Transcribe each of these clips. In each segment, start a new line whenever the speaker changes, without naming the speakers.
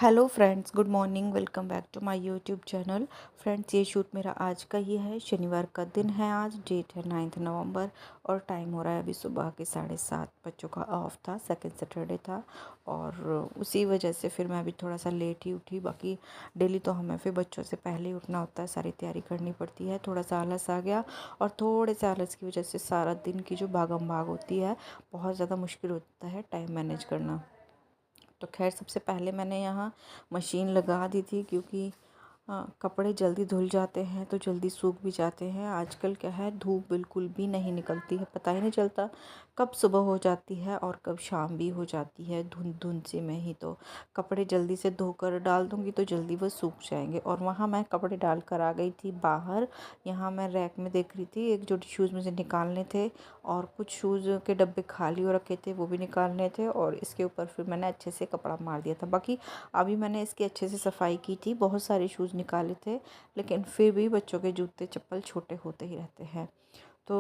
Hello friends, good morning. Welcome back to my YouTube channel. Friends, ये shoot मेरा आज का ही है। शनिवार का दिन है। आज डेट है 9 नवंबर और टाइम हो रहा है अभी सुबह के 7:30। बच्चों का ऑफ था, सेकंड सैटरडे था और उसी वजह से फिर मैं अभी थोड़ा सा लेट ही उठी। बाकी डेली तो हमें फिर बच्चों से पहले ही उठना होता है, सारी तैयारी करनी पड़ती है। थोड़ा सा आलस आ गया और थोड़े से आलस की वजह से सारा दिन की जो भागम भाग होती है, बहुत ज़्यादा मुश्किल होता है टाइम मैनेज करना। तो खैर, सबसे पहले मैंने यहाँ मशीन लगा दी थी क्योंकि कपड़े जल्दी धुल जाते हैं तो जल्दी सूख भी जाते हैं। आजकल क्या है, धूप बिल्कुल भी नहीं निकलती है, पता ही नहीं चलता कब सुबह हो जाती है और कब शाम भी हो जाती है धुंध धुंध से में ही। तो कपड़े जल्दी से धोकर डाल दूँगी तो जल्दी वो सूख जाएंगे। और वहाँ मैं कपड़े डाल कर आ गई थी बाहर। यहाँ मैं रैक में देख रही थी, एक जोड़ी शूज़ मुझे निकालने थे और कुछ शूज़ के डब्बे खाली हो रखे थे, वो भी निकालने थे। और इसके ऊपर फिर मैंने अच्छे से कपड़ा मार दिया था। बाकी अभी मैंने इसकी अच्छे से सफाई की थी, बहुत सारे शूज़ निकाले थे, लेकिन फिर भी बच्चों के जूते चप्पल छोटे होते ही रहते हैं। तो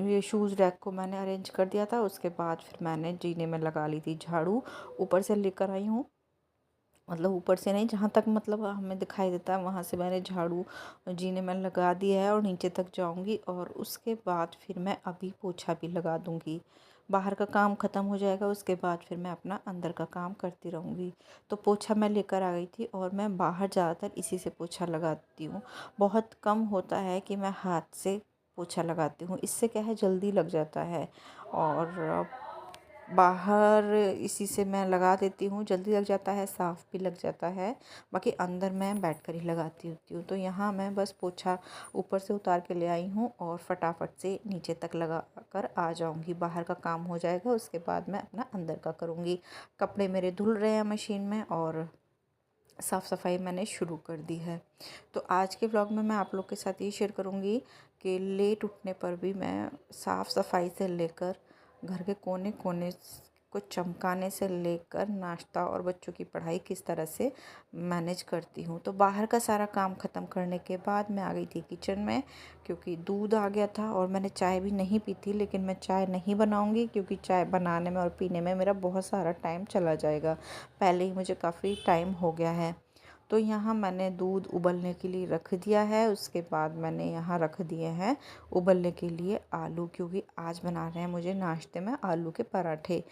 ये शूज़ रैक को मैंने अरेंज कर दिया था। उसके बाद फिर मैंने जीने में लगा ली थी झाड़ू। ऊपर से लेकर आई हूँ, मतलब ऊपर से नहीं, जहाँ तक मतलब हमें दिखाई देता है वहाँ से मैंने झाड़ू जीने में लगा दिया है और नीचे तक जाऊँगी। और उसके बाद फिर मैं अभी पोछा भी लगा दूँगी। बाहर का काम ख़त्म हो जाएगा, उसके बाद फिर मैं अपना अंदर का काम करती रहूँगी। तो पोछा मैं लेकर आ गई थी और मैं बाहर ज़्यादातर इसी से पोछा लगाती हूँ। बहुत कम होता है कि मैं हाथ से पोछा लगाती हूँ, इससे क्या है जल्दी लग जाता है। और बाहर इसी से मैं लगा देती हूँ, जल्दी लग जाता है, साफ़ भी लग जाता है। बाकी अंदर मैं बैठकर ही लगाती होती हूँ। तो यहाँ मैं बस पोछा ऊपर से उतार के ले आई हूँ और फटाफट से नीचे तक लगा कर आ जाऊँगी। बाहर का काम हो जाएगा, उसके बाद मैं अपना अंदर का करूँगी। कपड़े मेरे धुल रहे हैं मशीन में और साफ़ सफाई मैंने शुरू कर दी है। तो आज के व्लॉग में मैं आप लोग के साथ ये शेयर करूँगी कि लेट उठने पर भी मैं साफ़ सफाई से लेकर घर के कोने कोने को चमकाने से लेकर नाश्ता और बच्चों की पढ़ाई किस तरह से मैनेज करती हूँ। तो बाहर का सारा काम ख़त्म करने के बाद मैं आ गई थी किचन में, क्योंकि दूध आ गया था और मैंने चाय भी नहीं पी थी। लेकिन मैं चाय नहीं बनाऊँगी क्योंकि चाय बनाने में और पीने में मेरा बहुत सारा टाइम चला जाएगा। पहले ही मुझे काफ़ी टाइम हो गया है। तो यहाँ मैंने दूध उबलने के लिए रख दिया है। उसके बाद मैंने यहाँ रख दिए हैं उबलने के लिए आलू, क्योंकि आज बना रहे हैं मुझे नाश्ते में आलू के पराठे।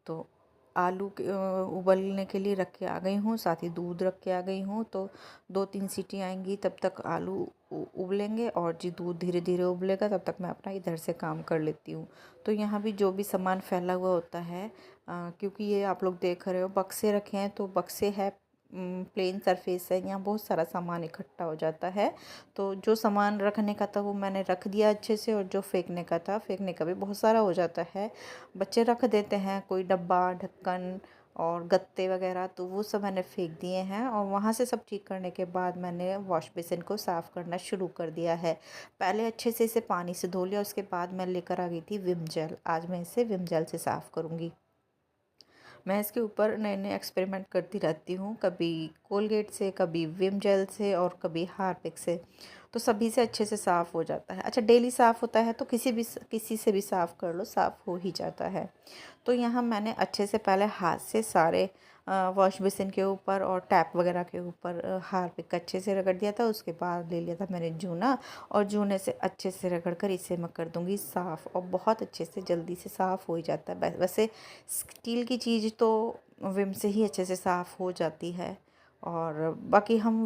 तो आलू के उबलने के लिए रख के आ गई हूँ, साथ ही दूध रख के आ गई हूँ। तो 2-3 सीटी आएंगी तब तक आलू उबलेंगे और जी दूध धीरे धीरे उबलेगा, तब तक मैं अपना इधर से काम कर लेती हूँ। तो यहाँ भी जो भी सामान फैला हुआ होता है, क्योंकि ये आप लोग देख रहे हो बक्से रखे हैं, तो बक्से है प्लेन सरफेस है, यहाँ बहुत सारा सामान इकट्ठा हो जाता है। तो जो सामान रखने का था वो मैंने रख दिया अच्छे से, और जो फेंकने का था, फेंकने का भी बहुत सारा हो जाता है। बच्चे रख देते हैं कोई डब्बा ढक्कन और गत्ते वगैरह, तो वो सब मैंने फेंक दिए हैं। और वहाँ से सब ठीक करने के बाद मैंने वॉश बेसिन को साफ़ करना शुरू कर दिया है। पहले अच्छे से इसे पानी से धो लिया, उसके बाद मैं लेकर आ गई थी विम जेल। आज मैं इसे विम जेल से साफ़ करूँगी। मैं इसके ऊपर नए नए एक्सपेरिमेंट करती रहती हूँ, कभी कोलगेट से, कभी विम जेल से और कभी हार्पिक से। तो सभी से अच्छे से साफ़ हो जाता है। अच्छा, डेली साफ़ होता है तो किसी से भी साफ़ कर लो, साफ़ हो ही जाता है। तो यहाँ मैंने अच्छे से पहले हाथ से सारे वॉश बेसिन के ऊपर और टैप वगैरह के ऊपर हार्पिक अच्छे से रगड़ दिया था। उसके बाद ले लिया था मैंने जूना, और जूने से अच्छे से रगड़ कर इसे मैं कर दूँगी साफ़, और बहुत अच्छे से जल्दी से साफ़ हो ही जाता है। वैसे स्टील की चीज़ तो विम से ही अच्छे से साफ़ हो जाती है। और बाकी हम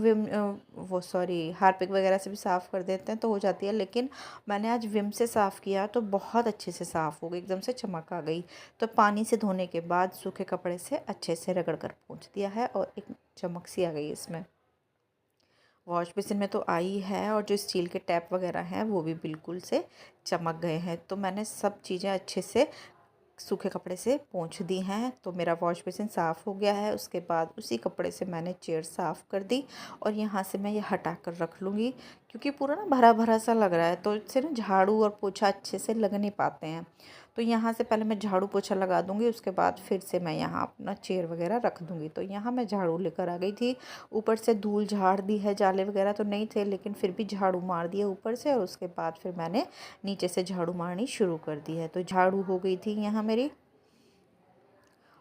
हार्पिक वगैरह से भी साफ़ कर देते हैं तो हो जाती है, लेकिन मैंने आज विम से साफ़ किया तो बहुत अच्छे से साफ़ हो गई, एकदम से चमक आ गई। तो पानी से धोने के बाद सूखे कपड़े से अच्छे से रगड़ कर पोंछ दिया है और एक चमक सी आ गई इसमें। वॉश बेसिन में तो आई है, और जो स्टील के टैप वगैरह हैं वो भी बिल्कुल से चमक गए हैं। तो मैंने सब चीज़ें अच्छे से सूखे कपड़े से पोंछ दी हैं। तो मेरा वॉश बेसिन साफ़ हो गया है। उसके बाद उसी कपड़े से मैंने चेयर साफ़ कर दी, और यहाँ से मैं ये हटा कर रख लूँगी, क्योंकि पूरा ना भरा भरा सा लग रहा है, तो इससे ना झाड़ू और पोछा अच्छे से लग नहीं पाते हैं। तो यहाँ से पहले मैं झाड़ू पोछा लगा दूँगी, उसके बाद फिर से मैं यहाँ अपना चेयर वगैरह रख दूँगी। तो यहाँ मैं झाड़ू लेकर आ गई थी, ऊपर से धूल झाड़ दी है, जाले वगैरह तो नहीं थे, लेकिन फिर भी झाड़ू मार दिया ऊपर से, और उसके बाद फिर मैंने नीचे से झाड़ू मारनी शुरू कर दी है। तो झाड़ू हो गई थी यहाँ मेरी।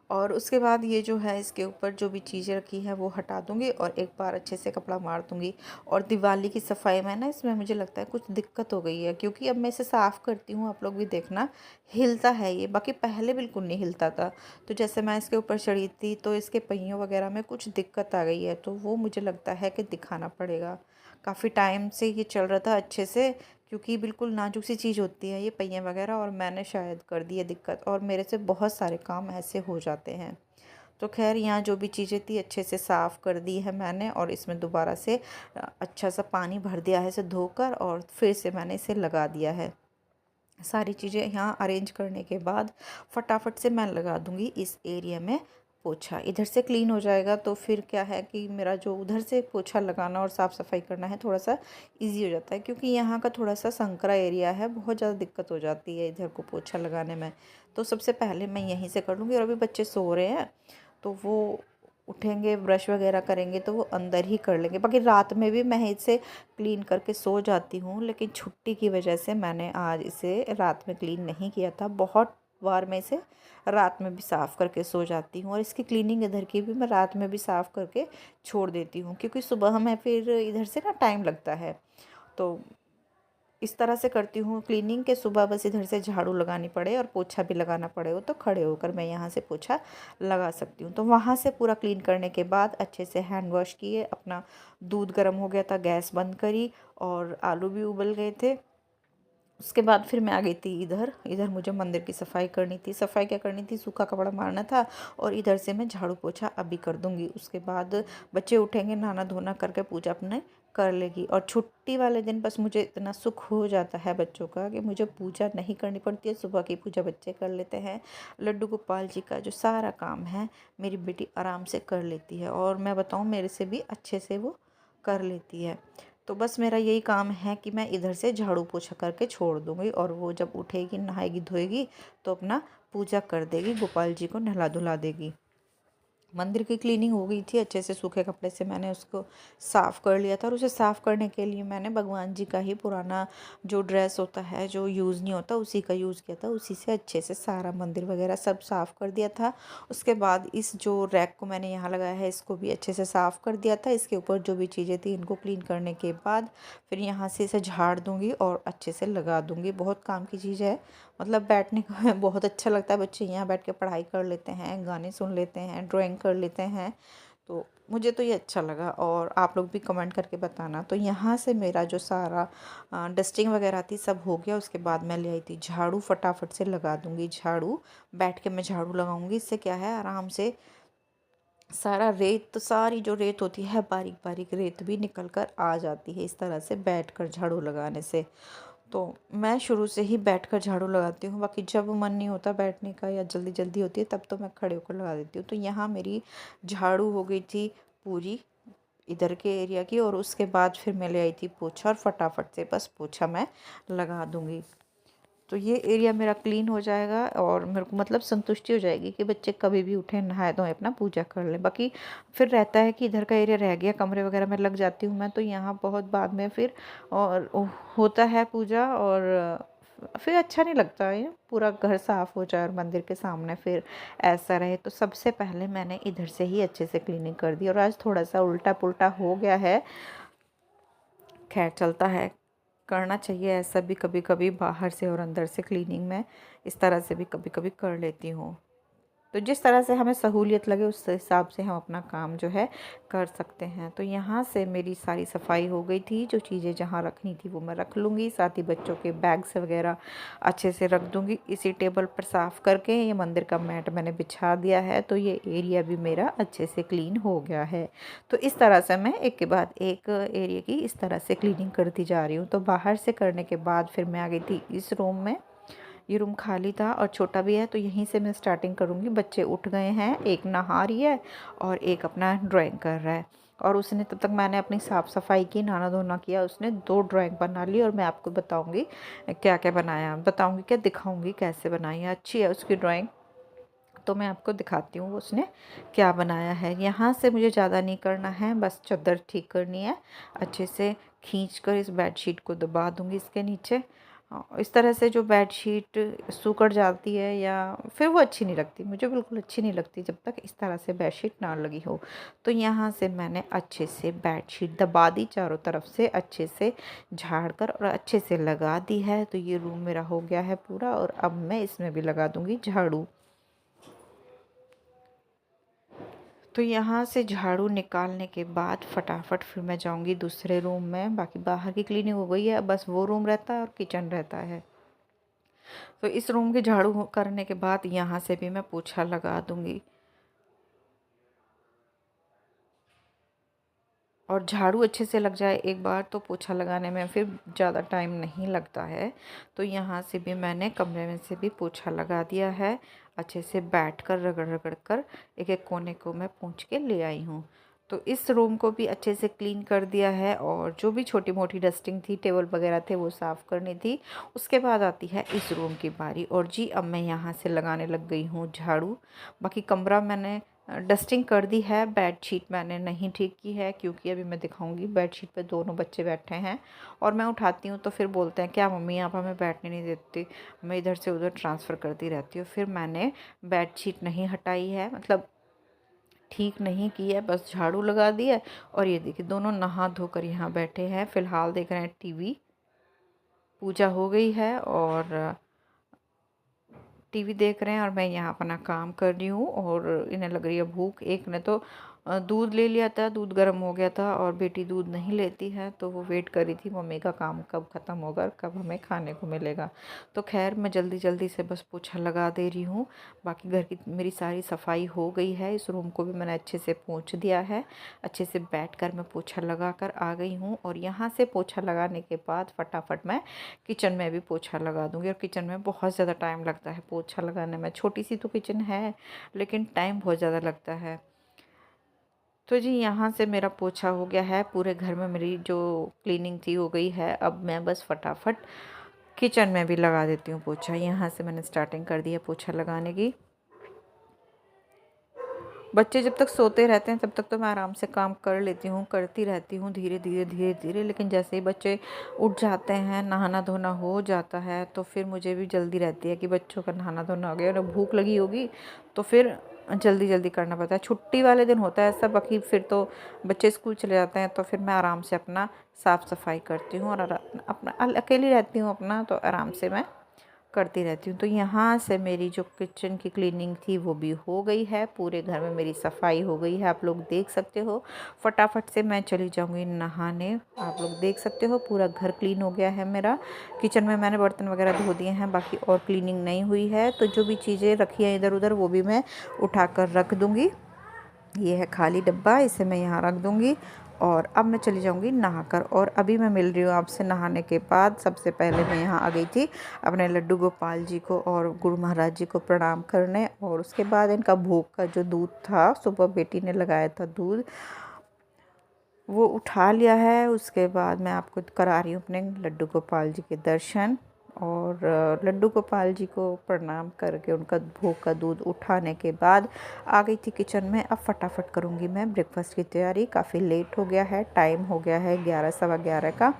और उसके बाद ये जो है इसके ऊपर जो भी चीज़ें रखी हैं वो हटा दूँगी और एक बार अच्छे से कपड़ा मार दूँगी। और दिवाली की सफाई में ना इसमें मुझे लगता है कुछ दिक्कत हो गई है, क्योंकि अब मैं इसे साफ़ करती हूँ, आप लोग भी देखना, हिलता है ये, बाकी पहले बिल्कुल नहीं हिलता था। तो जैसे मैं इसके ऊपर चढ़ी थी तो इसके पहियों वगैरह में कुछ दिक्कत आ गई है, तो वो मुझे लगता है कि दिखाना पड़ेगा। काफ़ी टाइम से ये चल रहा था अच्छे से, क्योंकि बिल्कुल नाजुक सी चीज़ होती है ये पहिए वगैरह, और मैंने शायद कर दी है दिक्कत, और मेरे से बहुत सारे काम ऐसे हो जाते हैं। तो खैर यहाँ जो भी चीज़ें थी अच्छे से साफ़ कर दी है मैंने, और इसमें दोबारा से अच्छा सा पानी भर दिया है इसे धोकर, और फिर से मैंने इसे लगा दिया है। सारी चीज़ें यहाँ अरेंज करने के बाद फटाफट से मैं लगा दूँगी इस एरिया में पोछा। इधर से क्लीन हो जाएगा तो फिर क्या है कि मेरा जो उधर से पोछा लगाना और साफ़ सफाई करना है थोड़ा सा इजी हो जाता है, क्योंकि यहाँ का थोड़ा सा संकरा एरिया है, बहुत ज़्यादा दिक्कत हो जाती है इधर को पोछा लगाने में। तो सबसे पहले मैं यहीं से कर लूँगी, और अभी बच्चे सो रहे हैं तो वो उठेंगे, ब्रश वगैरह करेंगे तो वो अंदर ही कर लेंगे। बाकी रात में भी मैं इसे क्लीन करके सो जाती हूँ, लेकिन छुट्टी की वजह से मैंने आज इसे रात में क्लीन नहीं किया था। बहुत बार मैं इसे रात में भी साफ़ करके सो जाती हूँ, और इसकी क्लीनिंग इधर की भी मैं रात में भी साफ़ करके छोड़ देती हूँ, क्योंकि सुबह हमें फिर इधर से ना टाइम लगता है। तो इस तरह से करती हूँ क्लीनिंग के सुबह बस इधर से झाड़ू लगानी पड़े और पोछा भी लगाना पड़े हो तो खड़े होकर मैं यहाँ से पोछा लगा सकती हूँ। तो वहाँ से पूरा क्लीन करने के बाद अच्छे से हैंड वॉश किए, अपना दूध गर्म हो गया था, गैस बंद करी, और आलू भी उबल गए थे। उसके बाद फिर मैं आ गई थी इधर। इधर मुझे मंदिर की सफाई करनी थी। सफाई क्या करनी थी, सूखा कपड़ा मारना था, और इधर से मैं झाड़ू पोछा अभी कर दूँगी। उसके बाद बच्चे उठेंगे, नहाना धोना करके पूजा अपने कर लेगी। और छुट्टी वाले दिन बस मुझे इतना सुख हो जाता है बच्चों का कि मुझे पूजा नहीं करनी पड़ती है। सुबह की पूजा बच्चे कर लेते हैं। लड्डू गोपाल जी का जो सारा काम है मेरी बेटी आराम से कर लेती है, और मैं बताऊँ मेरे से भी अच्छे से वो कर लेती है। तो बस मेरा यही काम है कि मैं इधर से झाड़ू पोछा करके छोड़ दूँगी, और वो जब उठेगी, नहाएगी धोएगी तो अपना पूजा कर देगी, गोपाल जी को नहला धुला देगी। मंदिर की क्लीनिंग हो गई थी अच्छे से, सूखे कपड़े से मैंने उसको साफ़ कर लिया था, और उसे साफ़ करने के लिए मैंने भगवान जी का ही पुराना जो ड्रेस होता है जो यूज़ नहीं होता उसी का यूज़ किया था। उसी से अच्छे से सारा मंदिर वगैरह सब साफ़ कर दिया था। उसके बाद इस जो रैक को मैंने यहाँ लगाया है इसको भी अच्छे से साफ़ कर दिया था। इसके ऊपर जो भी चीज़ें थी इनको क्लीन करने के बाद फिर यहाँ से इसे झाड़ दूँगी और अच्छे से लगा दूँगी। बहुत काम की चीज़ है, मतलब बैठने का बहुत अच्छा लगता है। बच्चे यहाँ बैठ के पढ़ाई कर लेते हैं, गाने सुन लेते हैं, ड्राइंग कर लेते हैं, तो मुझे तो ये अच्छा लगा। और आप लोग भी कमेंट करके बताना। तो यहाँ से मेरा जो सारा डस्टिंग वगैरह थी सब हो गया। उसके बाद मैं ले आई थी झाड़ू, फटाफट से लगा दूँगी झाड़ू। बैठ के मैं झाड़ू लगाऊंगी, इससे क्या है आराम से सारा रेत, तो सारी जो रेत होती है बारीक बारीक रेत भी निकल कर आ जाती है इस तरह से बैठकर झाड़ू लगाने से। तो मैं शुरू से ही बैठकर झाड़ू लगाती हूँ, बाकी जब मन नहीं होता बैठने का या जल्दी जल्दी होती है तब तो मैं खड़े होकर लगा देती हूँ। तो यहाँ मेरी झाड़ू हो गई थी पूरी इधर के एरिया की, और उसके बाद फिर मैं ले आई थी पोछा, और फटाफट से बस पोछा मैं लगा दूँगी। तो ये एरिया मेरा क्लीन हो जाएगा, और मेरे को मतलब संतुष्टि हो जाएगी कि बच्चे कभी भी उठे, नहाए धोए, अपना पूजा कर लें। बाकी फिर रहता है कि इधर का एरिया रह गया, कमरे वगैरह में लग जाती हूँ मैं, तो यहाँ बहुत बाद में फिर और होता है पूजा, और फिर अच्छा नहीं लगता है पूरा घर साफ़ हो जाए और मंदिर के सामने फिर ऐसा रहे। तो सबसे पहले मैंने इधर से ही अच्छे से क्लीनिंग कर दी, और आज थोड़ा सा उल्टा पुल्टा हो गया है, खैर चलता है, करना चाहिए ऐसा भी कभी कभी। बाहर से और अंदर से क्लीनिंग में इस तरह से भी कभी कभी कर लेती हूँ। तो जिस तरह से हमें सहूलियत लगे उस हिसाब से हम अपना काम जो है कर सकते हैं। तो यहाँ से मेरी सारी सफाई हो गई थी। जो चीज़ें जहाँ रखनी थी वो मैं रख लूँगी, साथ ही बच्चों के बैग्स वगैरह अच्छे से रख दूँगी इसी टेबल पर साफ़ करके। ये मंदिर का मैट मैंने बिछा दिया है, तो ये एरिया भी मेरा अच्छे से क्लीन हो गया है। तो इस तरह से मैं एक के बाद एक एरिया की इस तरह से क्लीनिंग करती जा रही हूँ। तो बाहर से करने के बाद फिर मैं आ गई थी इस रूम में। ये रूम खाली था और छोटा भी है, तो यहीं से मैं स्टार्टिंग करूँगी। बच्चे उठ गए हैं, एक नहा रही है और एक अपना ड्राइंग कर रहा है, और उसने तब तक मैंने अपनी साफ़ सफाई की, नहाना धोना किया। उसने 2 ड्राइंग बना ली, और मैं आपको बताऊँगी क्या क्या बनाया, बताऊँगी क्या, दिखाऊँगी कैसे बनाई है। अच्छी है उसकी ड्राइंग, तो मैं आपको दिखाती हूँ उसने क्या बनाया है। यहाँ से मुझे ज़्यादा नहीं करना है, बस चादर ठीक करनी है। अच्छे से खींच कर इस बेडशीट को दबा दूँगी इसके नीचे, हाँ, इस तरह से जो बेडशीट सिकुड़ जाती है या फिर वो अच्छी नहीं लगती, मुझे बिल्कुल अच्छी नहीं लगती जब तक इस तरह से बेडशीट ना लगी हो। तो यहाँ से मैंने अच्छे से बेडशीट दबा दी, चारों तरफ से अच्छे से झाड़ कर और अच्छे से लगा दी है। तो ये रूम मेरा हो गया है पूरा और अब मैं इसमें भी लगा दूँगी झाड़ू। तो यहाँ से झाड़ू निकालने के बाद फटाफट फिर मैं जाऊँगी दूसरे रूम में। बाकी बाहर की क्लीनिंग हो गई है, बस वो रूम रहता है और किचन रहता है। तो इस रूम की झाड़ू करने के बाद यहाँ से भी मैं पोछा लगा दूँगी। और झाड़ू अच्छे से लग जाए एक बार तो पोछा लगाने में फिर ज़्यादा टाइम नहीं लगता है। तो यहाँ से भी मैंने कमरे में से भी पोछा लगा दिया है। अच्छे से बैठकर रगड़ रगड़ कर एक एक कोने को मैं पोंछ के ले आई हूँ। तो इस रूम को भी अच्छे से क्लीन कर दिया है और जो भी छोटी मोटी डस्टिंग थी, टेबल वगैरह थे, वो साफ़ करनी थी। उसके बाद आती है इस रूम की बारी और जी अब मैं यहाँ से लगाने लग गई हूँ झाड़ू। बाकी कमरा मैंने डस्टिंग कर दी है, बेडशीट मैंने नहीं ठीक की है क्योंकि अभी मैं दिखाऊंगी। बेडशीट पे दोनों बच्चे बैठे हैं और मैं उठाती हूँ तो फिर बोलते हैं क्या मम्मी आप हमें बैठने नहीं देती, मैं इधर से उधर ट्रांसफ़र करती रहती हूँ। फिर मैंने बेडशीट नहीं हटाई है, मतलब ठीक नहीं की है, बस झाड़ू लगा दी है। और ये देखिए दोनों नहा धोकर यहाँ बैठे हैं, फ़िलहाल देख रहे हैं टीवी। पूजा हो गई है और टीवी देख रहे हैं और मैं यहाँ अपना काम कर रही हूँ और इन्हें लग रही है भूख। एक ने तो दूध ले लिया था, दूध गर्म हो गया था और बेटी दूध नहीं लेती है तो वो वेट कर रही थी मम्मी का काम कब ख़त्म होगा और कब हमें खाने को मिलेगा। तो खैर मैं जल्दी जल्दी से बस पोछा लगा दे रही हूँ। बाकी घर की मेरी सारी सफाई हो गई है। इस रूम को भी मैंने अच्छे से पोंछ दिया है। अच्छे से बैठकर मैं पोछा लगा कर आ गई हूँ और यहाँ से पोछा लगाने के बाद फटाफट मैं किचन में भी पोछा लगा दूँगी। और किचन में बहुत ज़्यादा टाइम लगता है पोछा लगाने में। छोटी सी तो किचन है लेकिन टाइम बहुत ज़्यादा लगता है। तो जी यहाँ से मेरा पोछा हो गया है, पूरे घर में मेरी जो क्लीनिंग थी हो गई है। अब मैं बस फटाफट किचन में भी लगा देती हूँ पोछा। यहाँ से मैंने स्टार्टिंग कर दी है पोछा लगाने की। बच्चे जब तक सोते रहते हैं तब तक तो मैं आराम से काम कर लेती हूँ, करती रहती हूँ धीरे धीरे धीरे धीरे। लेकिन जैसे ही बच्चे उठ जाते हैं, नहाना धोना हो जाता है तो फिर मुझे भी जल्दी रहती है कि बच्चों का नहाना धोना हो गया और भूख लगी होगी तो फिर जल्दी जल्दी करना पड़ता है। छुट्टी वाले दिन होता है ऐसा, बाकी फिर तो बच्चे स्कूल चले जाते हैं तो फिर मैं आराम से अपना साफ़ सफाई करती हूँ और अपना अकेली रहती हूँ अपना तो आराम से मैं करती रहती हूँ। तो यहाँ से मेरी जो किचन की क्लीनिंग थी वो भी हो गई है, पूरे घर में मेरी सफाई हो गई है, आप लोग देख सकते हो। फटाफट से मैं चली जाऊँगी नहाने। आप लोग देख सकते हो पूरा घर क्लीन हो गया है मेरा। किचन में मैंने बर्तन वगैरह धो दिए हैं, बाकी और क्लीनिंग नहीं हुई है। तो जो भी चीज़ें रखी हैं इधर उधर वो भी मैं उठा कर रख दूँगी। ये है खाली डब्बा, इसे मैं यहाँ रख दूँगी और अब मैं चली जाऊँगी नहाकर। और अभी मैं मिल रही हूँ आपसे नहाने के बाद। सबसे पहले मैं यहाँ आ गई थी अपने लड्डू गोपाल जी को और गुरु महाराज जी को प्रणाम करने। और उसके बाद इनका भोग का जो दूध था, सुबह बेटी ने लगाया था दूध, वो उठा लिया है। उसके बाद मैं आपको करा रही हूँ अपने लड्डू गोपाल जी के दर्शन। और लड्डू गोपाल जी को प्रणाम करके उनका भोग का दूध उठाने के बाद आ गई थी किचन में। अब फटाफट करूँगी मैं ब्रेकफास्ट की तैयारी। काफ़ी लेट हो गया है, टाइम हो गया है 11 सवा 11 का।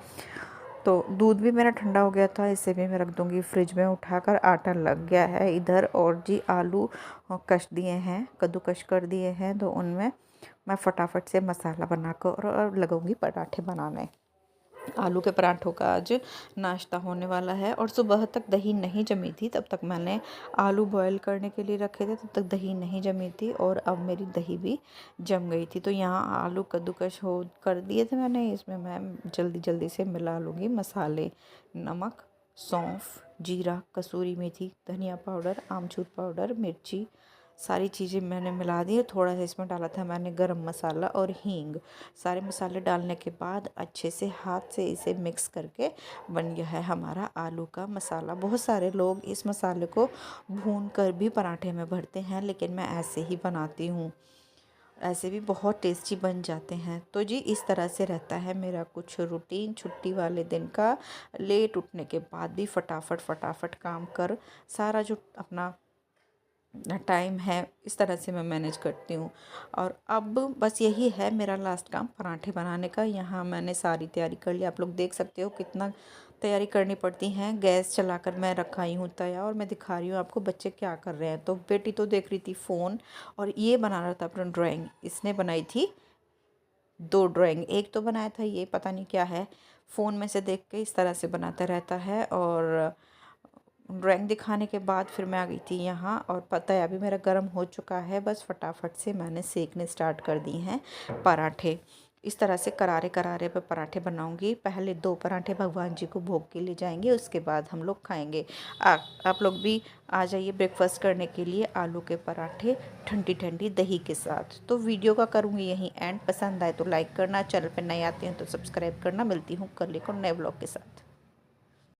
तो दूध भी मेरा ठंडा हो गया था, इसे भी मैं रख दूँगी फ्रिज में। उठाकर आटा लग गया है इधर। और जी आलू कश दिए हैं, कद्दूकश कर दिए हैं, तो उनमें मैं फटाफट से मसाला बनाकर और लगूँगी पराठे बनाने। आलू के पराठों का आज नाश्ता होने वाला है। और सुबह तक दही नहीं जमी थी, तब तक मैंने आलू बॉईल करने के लिए रखे थे, तब तक दही नहीं जमी थी और अब मेरी दही भी जम गई थी। तो यहाँ आलू कद्दूकस हो कर दिए थे मैंने। इसमें मैं जल्दी जल्दी से मिला लूँगी मसाले, नमक, सौंफ, जीरा, कसूरी मेथी, धनिया पाउडर, आमचूर पाउडर, मिर्ची, सारी चीज़ें मैंने मिला दी। थोड़ा सा इसमें डाला था मैंने गरम मसाला और हींग। सारे मसाले डालने के बाद अच्छे से हाथ से इसे मिक्स करके बन गया है हमारा आलू का मसाला। बहुत सारे लोग इस मसाले को भून कर भी पराठे में भरते हैं, लेकिन मैं ऐसे ही बनाती हूँ। ऐसे भी बहुत टेस्टी बन जाते हैं। तो जी इस तरह से रहता है मेरा कुछ रूटीन छुट्टी वाले दिन का। लेट उठने के बाद भी फटाफट फटाफट काम कर सारा जो अपना टाइम है इस तरह से मैं मैनेज करती हूँ। और अब बस यही है मेरा लास्ट काम पराठे बनाने का। यहाँ मैंने सारी तैयारी कर ली, आप लोग देख सकते हो कितना तैयारी करनी पड़ती हैं। गैस चलाकर मैं रखाई हूँ तया और मैं दिखा रही हूँ आपको बच्चे क्या कर रहे हैं। तो बेटी तो देख रही थी फ़ोन और ये बना रहा था अपना ड्राइंग। इसने बनाई थी 2 ड्राइंग। एक तो बनाया था ये पता नहीं क्या है, फ़ोन में से देख के इस तरह से बनाता रहता है। और ड्राइंग दिखाने के बाद फिर मैं आ गई थी यहाँ और पता है अभी मेरा गर्म हो चुका है। बस फटाफट से मैंने सेकने स्टार्ट कर दी हैं पराठे। इस तरह से करारे करारे पे पराठे बनाऊंगी। पहले 2 पराठे भगवान जी को भोग के लिए जाएंगे, उसके बाद हम लोग खाएंगे। आप लोग भी आ जाइए ब्रेकफास्ट करने के लिए। आलू के पराठे ठंडी ठंडी दही के साथ। तो वीडियो का करूँगी यहीं एंड। पसंद आए तो लाइक करना, चैनल पर नए आते हैं तो सब्सक्राइब करना। मिलती हूँ कल एक और नए ब्लॉग के साथ।